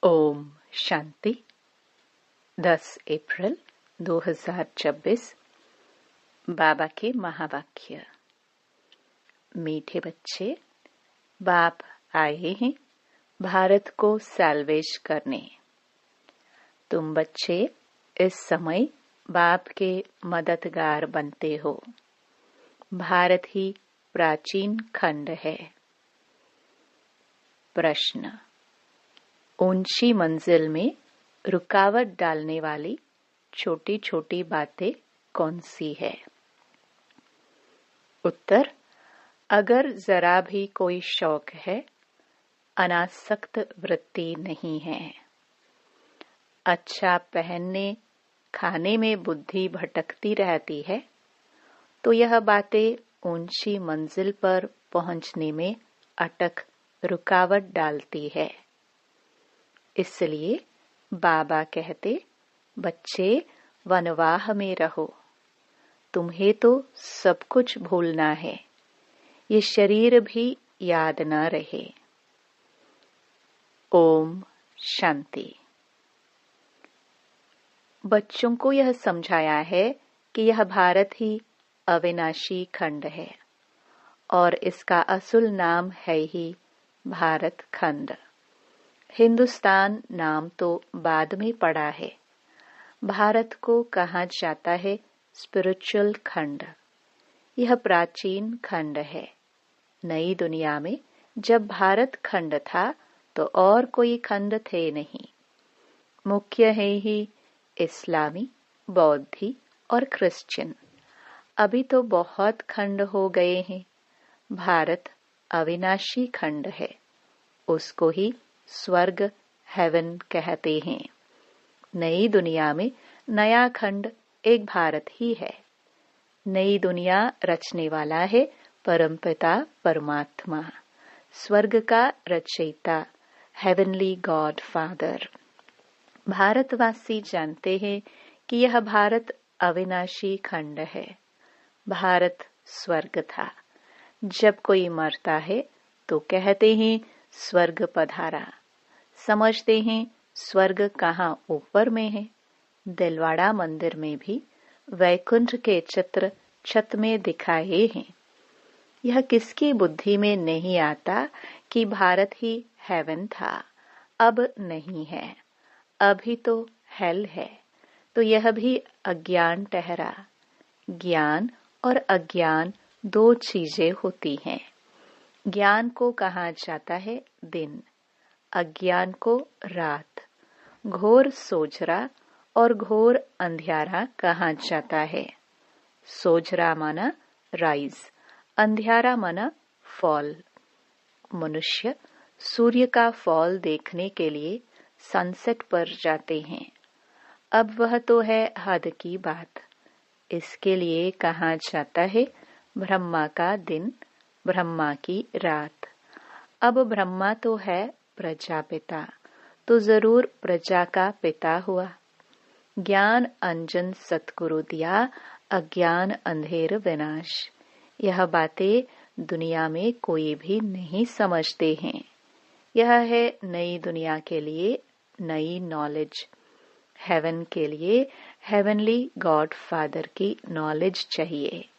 ओम शांति। 10 अप्रैल 2026। बाबा के महावाक्य। मीठे बच्चे, बाप आए हैं भारत को सैल्वेज करने। तुम बच्चे इस समय बाप के मददगार बनते हो। भारत ही प्राचीन खंड है। प्रश्न: ऊंची मंजिल में रुकावट डालने वाली छोटी छोटी बातें कौन सी है? उत्तर: अगर जरा भी कोई शौक है, अनासक्त वृत्ति नहीं है, अच्छा पहनने खाने में बुद्धि भटकती रहती है, तो यह बातें ऊंची मंजिल पर पहुंचने में अटक रुकावट डालती है। इसलिए बाबा कहते, बच्चे वनवाह में रहो। तुम्हें तो सब कुछ भूलना है, ये शरीर भी याद न रहे। ओम शांति। बच्चों को यह समझाया है कि यह भारत ही अविनाशी खंड है और इसका असुल नाम है ही भारत खंड। हिंदुस्तान नाम तो बाद में पड़ा है। भारत को कहा जाता है स्पिरिचुअल खंड। यह प्राचीन खंड है। नई दुनिया में जब भारत खंड था तो और कोई खंड थे नहीं। मुख्य है ही इस्लामी, बौद्धी और क्रिश्चियन। अभी तो बहुत खंड हो गए हैं। भारत अविनाशी खंड है। उसको ही स्वर्ग, हेवन कहते हैं। नई दुनिया में नया खंड एक भारत ही है। नई दुनिया रचने वाला है परमपिता परमात्मा, स्वर्ग का रचयिता, हेवनली गॉड फादर। भारतवासी जानते हैं कि यह भारत अविनाशी खंड है। भारत स्वर्ग था। जब कोई मरता है तो कहते हैं स्वर्ग पधारा। समझते हैं स्वर्ग कहाँ ऊपर में है। दिलवाड़ा मंदिर में भी वैकुंठ के चित्र छत में दिखाए हैं। यह किसकी बुद्धि में नहीं आता कि भारत ही हेवन था, अब नहीं है। अभी तो हेल है। तो यह भी अज्ञान ठहरा। ज्ञान और अज्ञान दो चीजें होती हैं। ज्ञान को कहा जाता है दिन, अज्ञान को रात। घोर सोझरा और घोर अंधियारा कहा जाता है। सोझरा माना राइज, अंधियारा माना फॉल। मनुष्य सूर्य का फॉल देखने के लिए सनसेट पर जाते हैं। अब वह तो है हद की बात। इसके लिए कहा जाता है ब्रह्मा का दिन, ब्रह्मा की रात। अब ब्रह्मा तो है प्रजापिता, तो जरूर प्रजा का पिता हुआ। ज्ञान अंजन सतगुरु दिया, अज्ञान अंधेर विनाश। यह बातें दुनिया में कोई भी नहीं समझते हैं। यह है नई दुनिया के लिए नई नॉलेज। हेवन के लिए हेवनली गॉड फादर की नॉलेज चाहिए।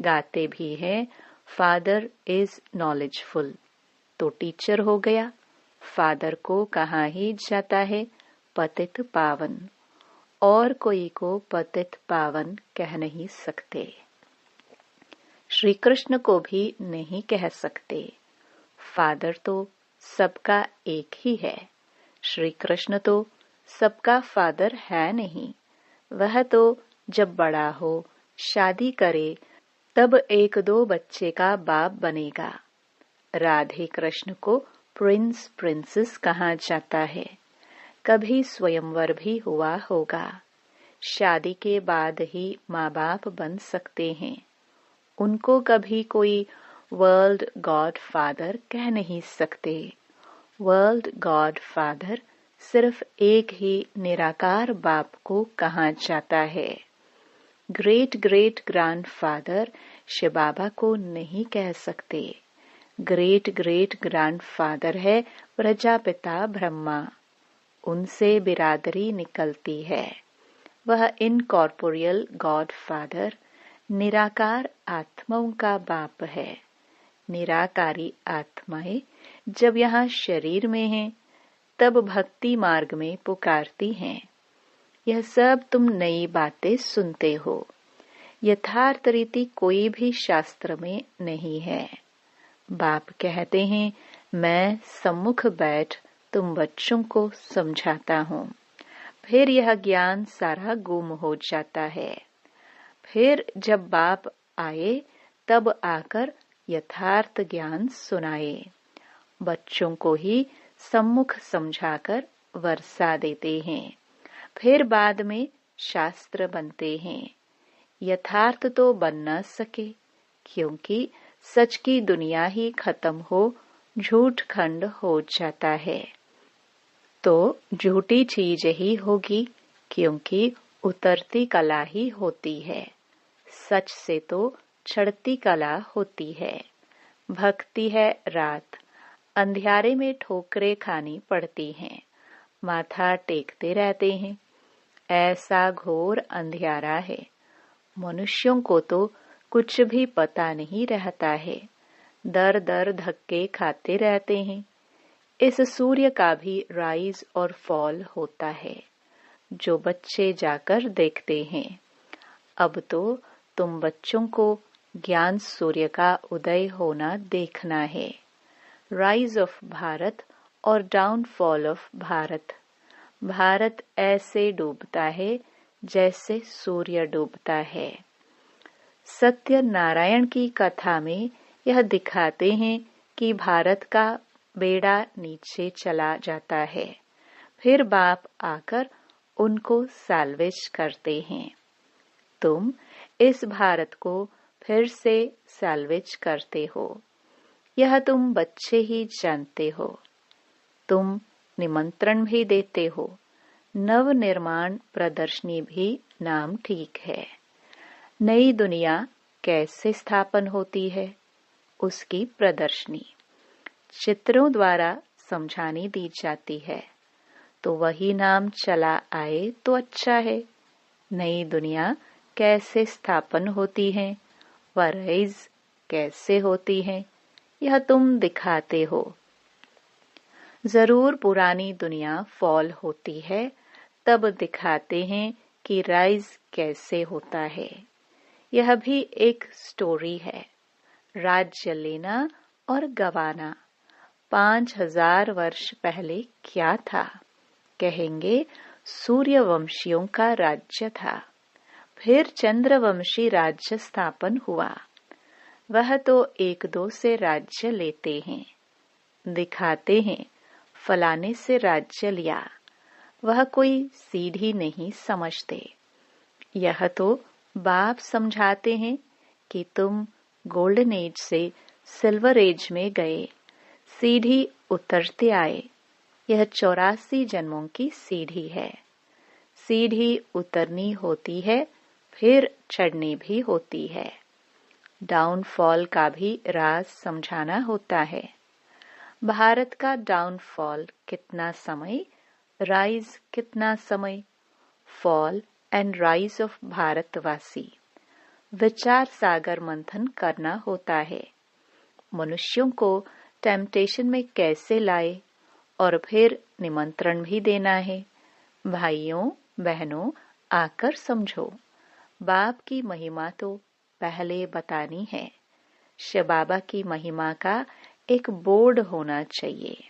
गाते भी हैं फादर इज नॉलेजफुल, तो टीचर हो गया। फादर को कहा ही जाता है पतित पावन, और कोई को पतित पावन कह नहीं सकते। श्री कृष्ण को भी नहीं कह सकते। फादर तो सबका एक ही है। श्री कृष्ण तो सबका फादर है नहीं। वह तो जब बड़ा हो, शादी करे, तब एक दो बच्चे का बाप बनेगा। राधे कृष्ण को प्रिंस प्रिंसेस कहा जाता है। कभी स्वयंवर भी हुआ होगा। शादी के बाद ही माँ बाप बन सकते हैं। उनको कभी कोई वर्ल्ड गॉड फादर कह नहीं सकते। वर्ल्ड गॉड फादर सिर्फ एक ही निराकार बाप को कहा जाता है। ग्रेट ग्रेट ग्रैंडफादर शिव बाबा को नहीं कह सकते। ग्रेट ग्रेट ग्रैंडफादर है प्रजापिता ब्रह्मा। उनसे बिरादरी निकलती है। वह इनकॉर्पोरियल गॉड फादर, निराकार आत्माओं का बाप है। निराकारी आत्माएं जब यहाँ शरीर में हैं, तब भक्ति मार्ग में पुकारती हैं। यह सब तुम नई बातें सुनते हो। यथार्थ रीति कोई भी शास्त्र में नहीं है। बाप कहते हैं, मैं सम्मुख बैठ तुम बच्चों को समझाता हूँ। फिर यह ज्ञान सारा गुम हो जाता है। फिर जब बाप आए तब आकर यथार्थ ज्ञान सुनाए। बच्चों को ही सम्मुख समझाकर वर्षा देते हैं। फिर बाद में शास्त्र बनते हैं। यथार्थ तो बन न सके, क्योंकि सच की दुनिया ही खत्म हो झूठ खंड हो जाता है। तो झूठी चीज ही होगी, क्योंकि उतरती कला ही होती है। सच से तो चढ़ती कला होती है। भक्ति है रात, अंधियारे में ठोकरें खानी पड़ती हैं। माथा टेकते रहते हैं। ऐसा घोर अंधियारा है। मनुष्यों को तो कुछ भी पता नहीं रहता है। दर दर धक्के खाते रहते हैं। इस सूर्य का भी राइज और फॉल होता है, जो बच्चे जाकर देखते हैं। अब तो तुम बच्चों को ज्ञान सूर्य का उदय होना देखना है। राइज ऑफ भारत और डाउनफॉल ऑफ भारत। भारत ऐसे डूबता है जैसे सूर्य डूबता है। सत्य नारायण की कथा में यह दिखाते हैं कि भारत का बेड़ा नीचे चला जाता है। फिर बाप आकर उनको साल्वेज करते हैं। तुम इस भारत को फिर से साल्वेज करते हो। यह तुम बच्चे ही जानते हो। तुम निमंत्रण भी देते हो। नव निर्माण प्रदर्शनी भी नाम ठीक है। नई दुनिया कैसे स्थापन होती है, उसकी प्रदर्शनी चित्रों द्वारा समझानी दी जाती है। तो वही नाम चला आए तो अच्छा है। नई दुनिया कैसे स्थापन होती है, वह राइज कैसे होती है, यह तुम दिखाते हो। जरूर पुरानी दुनिया फॉल होती है, तब दिखाते हैं कि राइज कैसे होता है। यह भी एक स्टोरी है। राज्य लेना और गवाना। 5000 वर्ष पहले क्या था? कहेंगे सूर्यवंशियों का राज्य था। फिर चंद्रवंशी राज्य स्थापन हुआ। वह तो एक दो से राज्य लेते हैं, दिखाते हैं फलाने से राज्य लिया। वह कोई सीढ़ी नहीं समझते। यह तो बाप समझाते हैं कि तुम गोल्डन एज से सिल्वर एज में गए, सीढ़ी उतरते आए। यह 84 जन्मों की सीढ़ी है। सीढ़ी उतरनी होती है, फिर चढ़नी भी होती है। डाउनफॉल का भी राज समझाना होता है। भारत का डाउनफॉल कितना समय, राइज कितना समय। फॉल एंड राइज ऑफ भारतवासी। विचार सागर मंथन करना होता है। मनुष्यों को टेम्पटेशन में कैसे लाए, और फिर निमंत्रण भी देना है। भाइयों बहनों, आकर समझो। बाप की महिमा तो पहले बतानी है। शिव बाबा की महिमा का एक बोर्ड होना चाहिए।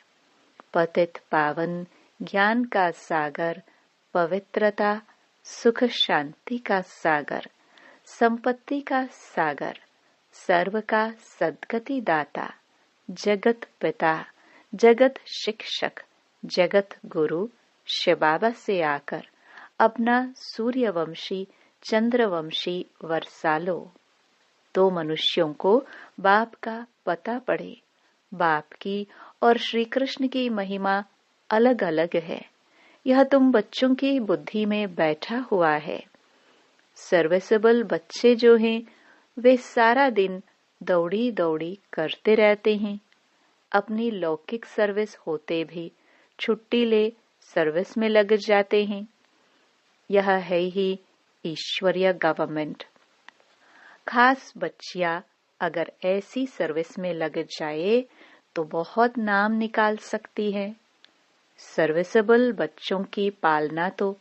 पतित पावन, ज्ञान का सागर, पवित्रता, सुख शांति का सागर, संपत्ति का सागर, सर्व का सद्गति दाता, जगत पिता, जगत शिक्षक, जगत गुरु शिव बाबा से आकर अपना सूर्यवंशी चंद्रवंशी वर्षा लो, तो मनुष्यों को बाप का पता पड़े। बाप की और श्री कृष्ण की महिमा अलग अलग है। यह तुम बच्चों की बुद्धि में बैठा हुआ है। सर्विसेबल बच्चे जो हैं, वे सारा दिन दौड़ी दौड़ी करते रहते हैं। अपनी लौकिक सर्विस होते भी छुट्टी ले सर्विस में लग जाते हैं। यह है ही ईश्वरीय गवर्नमेंट। खास बच्चियां अगर ऐसी सर्विस में लग जाए तो बहुत नाम निकाल सकती है। सर्विसेबल बच्चों की पालना तो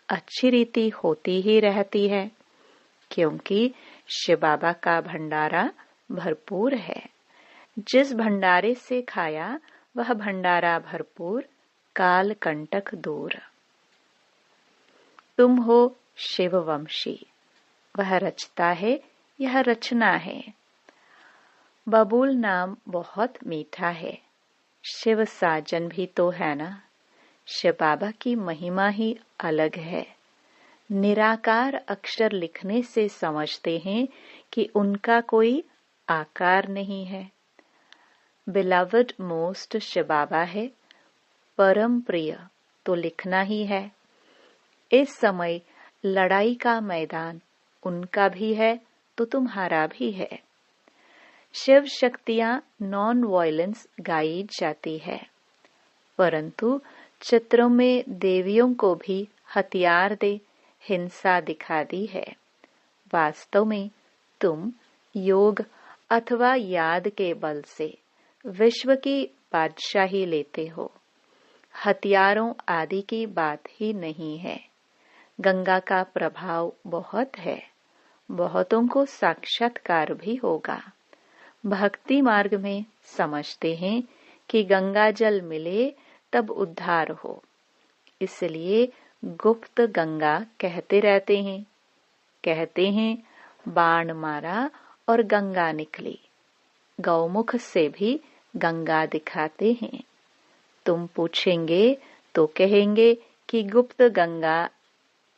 अच्छी रीति होती ही रहती है, क्योंकि शिव बाबा का भंडारा भरपूर है। जिस भंडारे से खाया वह भंडारा भरपूर, काल कंटक दूर। तुम हो शिववंशी, वह रचता है, यह रचना है। बबूल नाम बहुत मीठा है, शिव साजन भी तो है ना। शिव बाबा की महिमा ही अलग है। निराकार अक्षर लिखने से समझते हैं कि उनका कोई आकार नहीं है। बिलवड मोस्ट शिव बाबा है, परम प्रिय तो लिखना ही है। इस समय लड़ाई का मैदान उनका भी है तो तुम्हारा भी है। शिव शक्तियां नॉन वायलेंस गाई जाती है, परंतु चित्रों में देवियों को भी हथियार दे हिंसा दिखा दी है। वास्तव में तुम योग अथवा याद के बल से विश्व की बादशाही लेते हो। हथियारों आदि की बात ही नहीं है। गंगा का प्रभाव बहुत है, बहुतों को साक्षात्कार भी होगा। भक्ति मार्ग में समझते हैं कि गंगा जल मिले तब उद्धार हो, इसलिए गुप्त गंगा कहते रहते हैं। कहते हैं बाण मारा और गंगा निकली। गौमुख से भी गंगा दिखाते हैं। तुम पूछेंगे तो कहेंगे कि गुप्त गंगा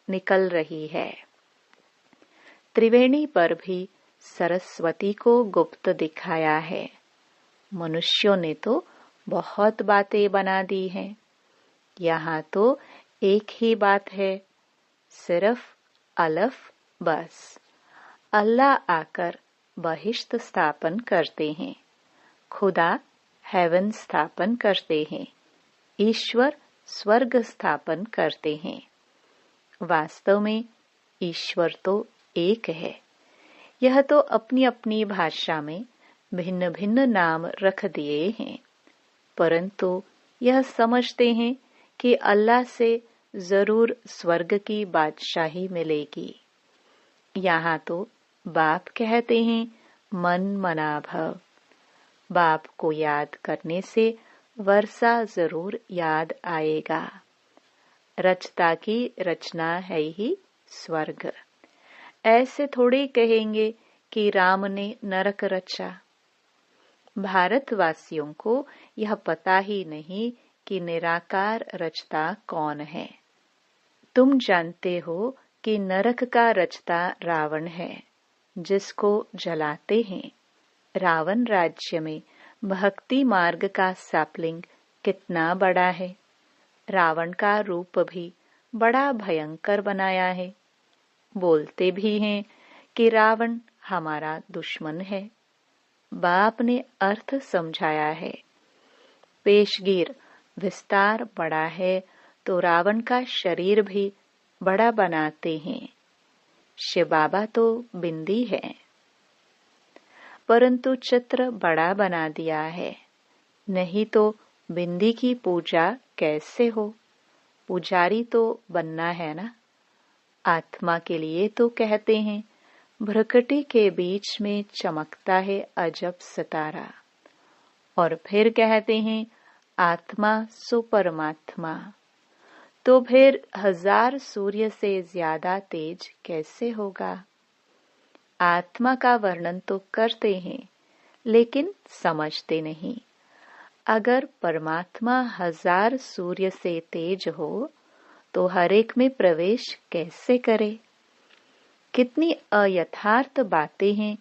निकल रही है। त्रिवेणी पर भी सरस्वती को गुप्त दिखाया है। मनुष्यों ने तो बहुत बातें बना दी हैं। यहाँ तो एक ही बात है, सिर्फ अलफ बस। अल्लाह आकर बहिश्त स्थापन करते हैं, खुदा हेवन स्थापन करते हैं, ईश्वर स्वर्ग स्थापन करते हैं। वास्तव में ईश्वर तो एक है। यह तो अपनी अपनी भाषा में भिन्न भिन्न नाम रख दिए हैं, परंतु यह समझते हैं कि अल्लाह से जरूर स्वर्ग की बादशाही मिलेगी। यहाँ तो बाप कहते हैं मन मना भव। बाप को याद करने से वर्षा जरूर याद आएगा। रचता की रचना है ही स्वर्ग। ऐसे थोड़े कहेंगे कि राम ने नरक रचा। भारतवासियों को यह पता ही नहीं कि निराकार रचता कौन है। तुम जानते हो कि नरक का रचता रावण है, जिसको जलाते हैं। रावण राज्य में भक्ति मार्ग का सैपलिंग कितना बड़ा है। रावण का रूप भी बड़ा भयंकर बनाया है। बोलते भी हैं कि रावण हमारा दुश्मन है। बाप ने अर्थ समझाया है। पेशगीर विस्तार बड़ा है तो रावण का शरीर भी बड़ा बनाते हैं। शिव बाबा तो बिंदी है, परंतु चित्र बड़ा बना दिया है। नहीं तो बिंदी की पूजा कैसे हो। पुजारी तो बनना है ना। आत्मा के लिए तो कहते हैं भ्रकटी के बीच में चमकता है अजब सितारा, और फिर कहते हैं आत्मा सो परमात्मा। तो फिर 1000 सूर्य से ज्यादा तेज कैसे होगा। आत्मा का वर्णन तो करते हैं, लेकिन समझते नहीं। अगर परमात्मा 1000 सूर्य से तेज हो तो हर एक में प्रवेश कैसे करे। कितनी अयथार्थ बातें हैं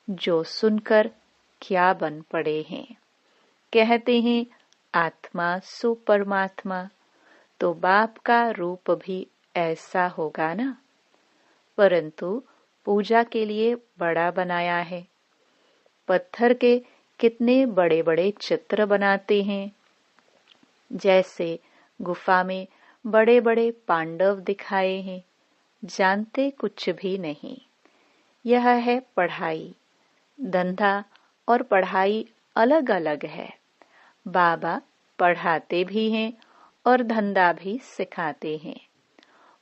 जो सुनकर क्या बन पड़े हैं। कहते हैं आत्मा सो परमात्मा, तो बाप का रूप भी ऐसा होगा ना। परंतु पूजा के लिए बड़ा बनाया है। पत्थर के कितने बड़े बड़े चित्र बनाते हैं, जैसे गुफा में बड़े बड़े पांडव दिखाए हैं, जानते कुछ भी नहीं। यह है पढ़ाई। धंधा और पढ़ाई अलग अलग है। बाबा पढ़ाते भी हैं और धंधा भी सिखाते हैं।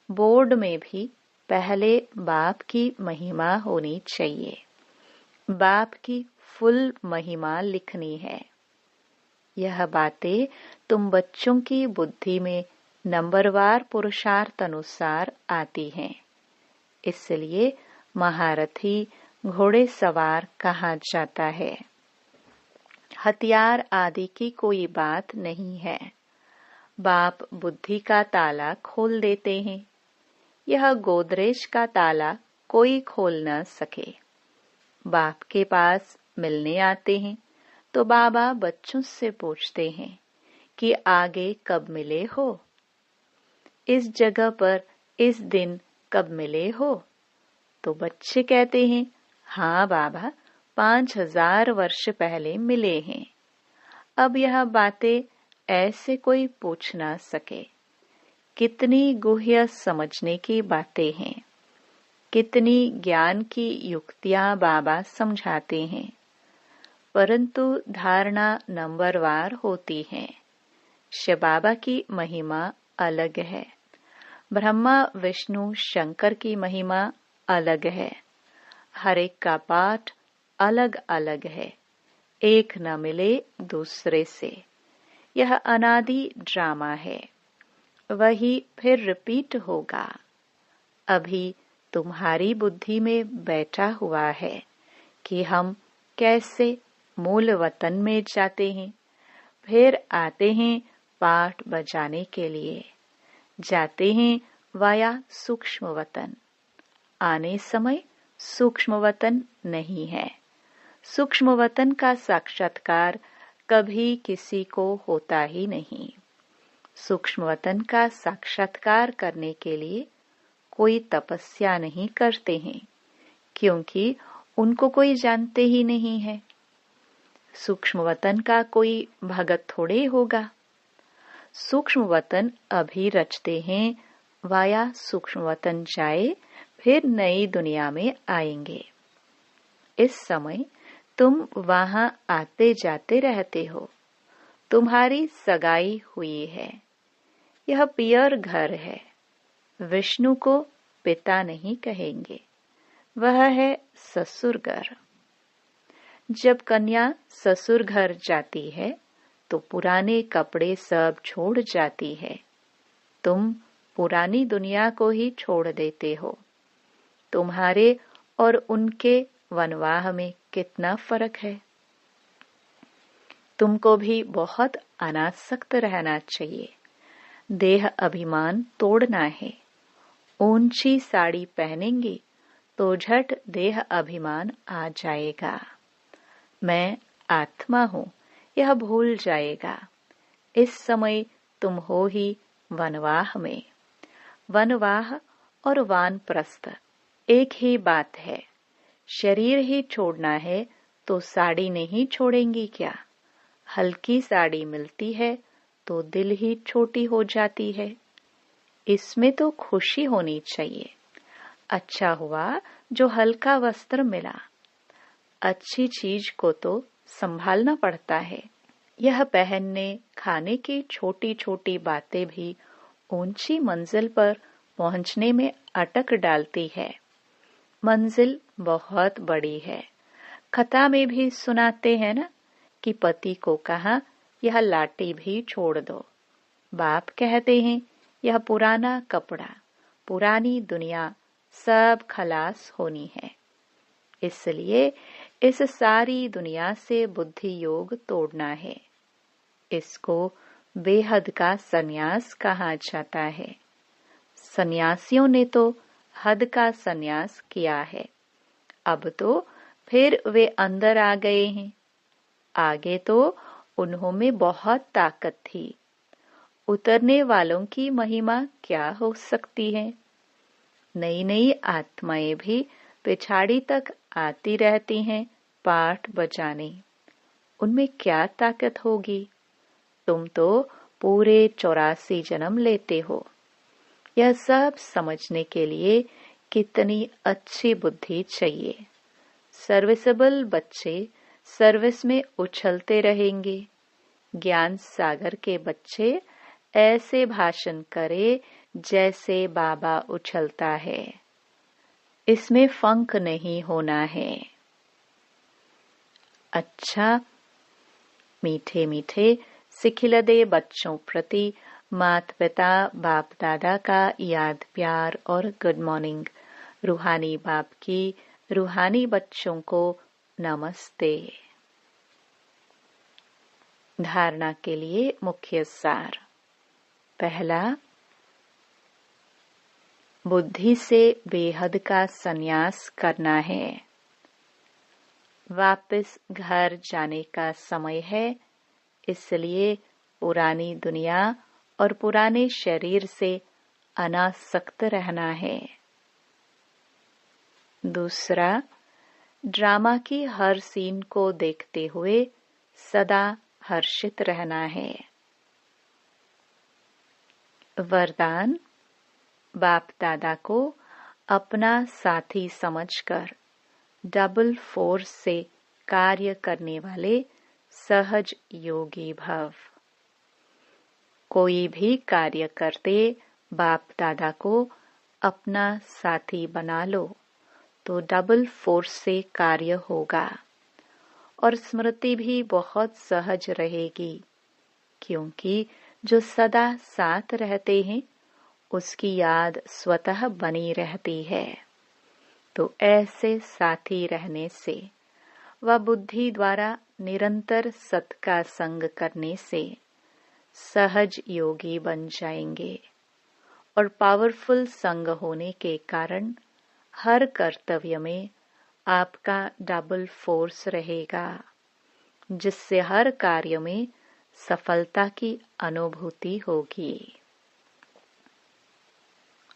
बोर्ड में भी पहले बाप की महिमा होनी चाहिए। बाप की फुल महिमा लिखनी है। यह बातें तुम बच्चों की बुद्धि में नंबरवार पुरुषार्थ अनुसार आती हैं। इसलिए महारथी घोड़े सवार कहा जाता है। हथियार आदि की कोई बात नहीं है। बाप बुद्धि का ताला खोल देते हैं। यह गोदरेज का ताला कोई खोल न सके। बाप के पास मिलने आते हैं तो बाबा बच्चों से पूछते हैं कि आगे कब मिले हो, इस जगह पर इस दिन कब मिले हो। तो बच्चे कहते हैं, हाँ बाबा, 5000 वर्ष पहले मिले हैं। अब यह बातें ऐसे कोई पूछ ना सके। कितनी गुह्य समझने की बातें हैं, कितनी ज्ञान की युक्तियां बाबा समझाते हैं, परंतु धारणा नंबरवार होती है। शिव बाबा की महिमा अलग है। ब्रह्मा विष्णु शंकर की महिमा अलग है। हर एक का पाठ अलग अलग है, एक न मिले दूसरे से। यह अनादि ड्रामा है, वही फिर रिपीट होगा। अभी तुम्हारी बुद्धि में बैठा हुआ है कि हम कैसे मूल वतन में जाते हैं, फिर आते हैं पाठ बजाने के लिए, जाते हैं वाया सूक्ष्म वतन। आने समय सूक्ष्म वतन नहीं है। सूक्ष्म वतन का साक्षात्कार कभी किसी को होता ही नहीं। सूक्ष्म वतन का साक्षात्कार करने के लिए कोई तपस्या नहीं करते हैं, क्योंकि उनको कोई जानते ही नहीं है। सूक्ष्म वतन का कोई भगत थोड़े होगा। सूक्ष्म वतन अभी रचते हैं, वाया सूक्ष्म वतन जाए, फिर नई दुनिया में आएंगे। इस समय तुम वहां आते जाते रहते हो। तुम्हारी सगाई हुई है। यह पियर घर है। विष्णु को पिता नहीं कहेंगे, वह है ससुर घर। जब कन्या ससुर घर जाती है तो पुराने कपड़े सब छोड़ जाती है। तुम पुरानी दुनिया को ही छोड़ देते हो। तुम्हारे और उनके वनवाह में कितना फर्क है। तुमको भी बहुत अनासक्त रहना चाहिए। देह अभिमान तोड़ना है। ऊंची साड़ी पहनेंगी तो झट देह अभिमान आ जाएगा। मैं आत्मा हूँ, यह भूल जाएगा। इस समय तुम हो ही वनवाह में। वनवाह और वानप्रस्थ एक ही बात है। शरीर ही छोड़ना है तो साड़ी नहीं छोड़ेंगी क्या? हल्की साड़ी मिलती है तो दिल ही छोटी हो जाती है। इसमें तो खुशी होनी चाहिए। अच्छा हुआ जो हल्का वस्त्र मिला। अच्छी चीज को तो संभालना पड़ता है। यह पहनने खाने की छोटी छोटी बातें भी ऊंची मंजिल पर पहुंचने में अटक डालती है। मंजिल बहुत बड़ी है। कथा में भी सुनाते हैं ना कि पति को कहा यह लाठी भी छोड़ दो। बाप कहते हैं यह पुराना कपड़ा, पुरानी दुनिया सब खलास होनी है। इसलिए इस सारी दुनिया से बुद्धि योग तोड़ना है। इसको बेहद का सन्यास कहा जाता है। सन्यासियों ने तो हद का सन्यास किया है। अब तो फिर वे अंदर आ गए हैं। आगे तो उन्हों में बहुत ताकत थी। उतरने वालों की महिमा क्या हो सकती है। नई नई आत्माएं भी पिछाड़ी तक आती रहती हैं पाठ बजाने। उनमें क्या ताकत होगी। तुम तो पूरे 84 जन्म लेते हो। यह सब समझने के लिए कितनी अच्छी बुद्धि चाहिए। सर्विसेबल बच्चे सर्विस में उछलते रहेंगे। ज्ञान सागर के बच्चे ऐसे भाषण करे जैसे बाबा उछलता है। इसमें फंक नहीं होना है। अच्छा, मीठे मीठे सिखिलदे बच्चों प्रति माता पिता बाप दादा का याद प्यार और गुड मॉर्निंग। रूहानी बाप की रूहानी बच्चों को नमस्ते। धारणा के लिए मुख्य सार। पहला, बुद्धि से बेहद का संन्यास करना है। वापस घर जाने का समय है, इसलिए पुरानी दुनिया और पुराने शरीर से अनासक्त रहना है। दूसरा, ड्रामा की हर सीन को देखते हुए सदा हर्षित रहना है। वरदान, बाप दादा को अपना साथी समझकर डबल फोर्स से कार्य करने वाले सहज योगी भव। कोई भी कार्य करते बाप दादा को अपना साथी बना लो तो डबल फोर्स से कार्य होगा और स्मृति भी बहुत सहज रहेगी, क्योंकि जो सदा साथ रहते हैं उसकी याद स्वतः बनी रहती है। तो ऐसे साथी रहने से व बुद्धि द्वारा निरंतर सत का संग करने से सहज योगी बन जाएंगे और पावरफुल संग होने के कारण हर कर्तव्य में आपका डबल फोर्स रहेगा, जिससे हर कार्य में सफलता की अनुभूति होगी।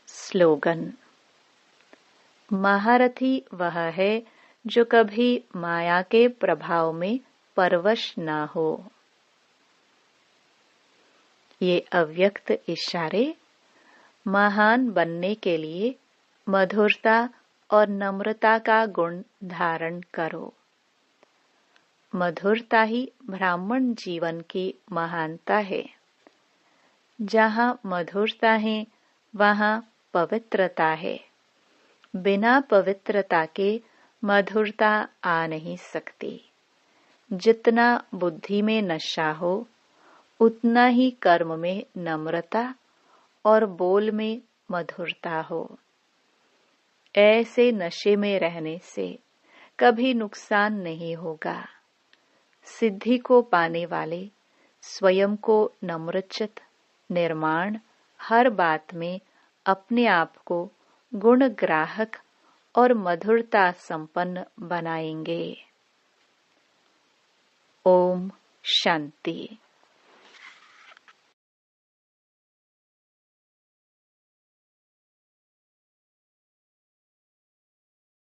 स्लोगन। महारथी वह है जो कभी माया के प्रभाव में परवश न हो। ये अव्यक्त इशारे महान बनने के लिए मधुरता और नम्रता का गुण धारण करो। मधुरता ही ब्राह्मण जीवन की महानता है। जहाँ मधुरता है वहाँ पवित्रता है। बिना पवित्रता के मधुरता आ नहीं सकती। जितना बुद्धि में नशा हो उतना ही कर्म में नम्रता और बोल में मधुरता हो। ऐसे नशे में रहने से कभी नुकसान नहीं होगा। सिद्धि को पाने वाले स्वयं को नम्रचित निर्माण हर बात में अपने आप को गुण ग्राहक और मधुरता संपन्न बनाएंगे। ओम शांति।